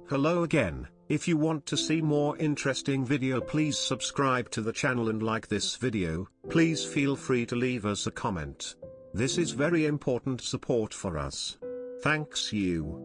Hello again. If you want to see more interesting video, please subscribe to the channel and like this video. Please feel free to leave us a comment. This is very important support for us. Thanks you.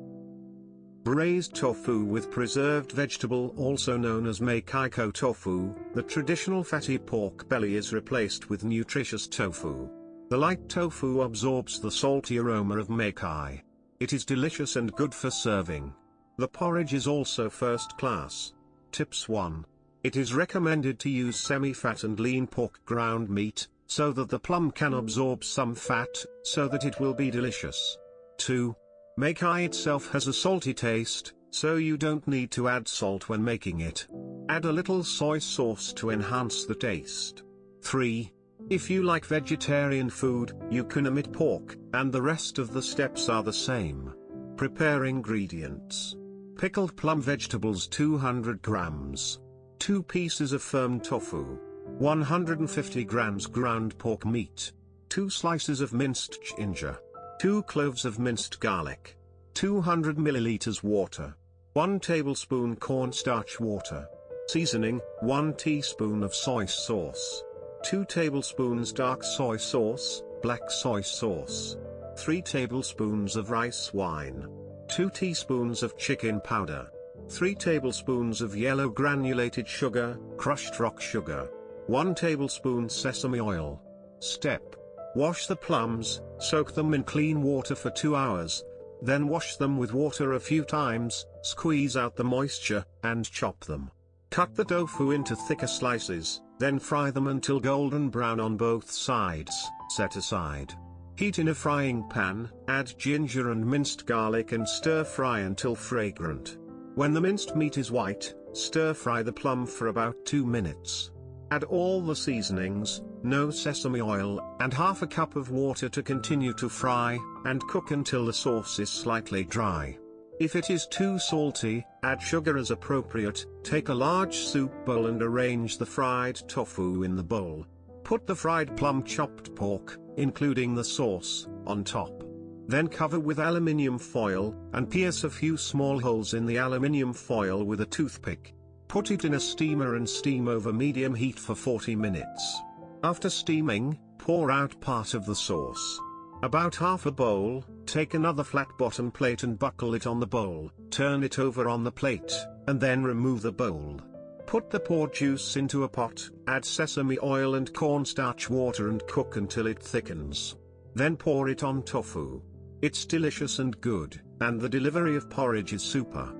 Braised tofu with preserved vegetable, also known as Mei Cai Kou Tofu, the traditional fatty pork belly is replaced with nutritious tofu. The light tofu absorbs the salty aroma of Meicai. It is delicious and good for serving. The porridge is also first class. Tips 1. It is recommended to use semi-fat and lean pork ground meat, so that the plum can absorb some fat, so that it will be delicious. 2. Meicai itself has a salty taste, so you don't need to add salt when making it. Add a little soy sauce to enhance the taste. 3. If you like vegetarian food, you can omit pork, and the rest of the steps are the same. Prepare ingredients. Pickled plum vegetables 200 grams. 2 pieces of firm tofu. 150 grams ground pork meat. 2 slices of minced ginger. 2 cloves of minced garlic. 200 milliliters water. 1 tablespoon cornstarch water. Seasoning, 1 teaspoon of soy sauce. 2 tablespoons dark soy sauce, black soy sauce. 3 tablespoons of rice wine. 2 teaspoons of chicken powder. 3 tablespoons of yellow granulated sugar, crushed rock sugar. 1 tablespoon sesame oil. Step. Wash the plums, soak them in clean water for 2 hours. Then wash them with water a few times, squeeze out the moisture, and chop them. Cut the tofu into thicker slices, then fry them until golden brown on both sides, set aside. Heat in a frying pan, add ginger and minced garlic and stir fry until fragrant. When the minced meat is white, stir fry the plum for about 2 minutes. Add all the seasonings, no sesame oil, and half a cup of water to continue to fry, and cook until the sauce is slightly dry. If it is too salty, add sugar as appropriate. Take a large soup bowl and arrange the fried tofu in the bowl. Put the fried plum chopped pork, including the sauce, on top. Then cover with aluminium foil, and pierce a few small holes in the aluminium foil with a toothpick. Put it in a steamer and steam over medium heat for 40 minutes. After steaming, pour out part of the sauce. About half a bowl, take another flat bottom plate and buckle it on the bowl, turn it over on the plate, and then remove the bowl. Put the poured juice into a pot, add sesame oil and cornstarch water and cook until it thickens. Then pour it on tofu. It's delicious and good, and the delivery of porridge is super.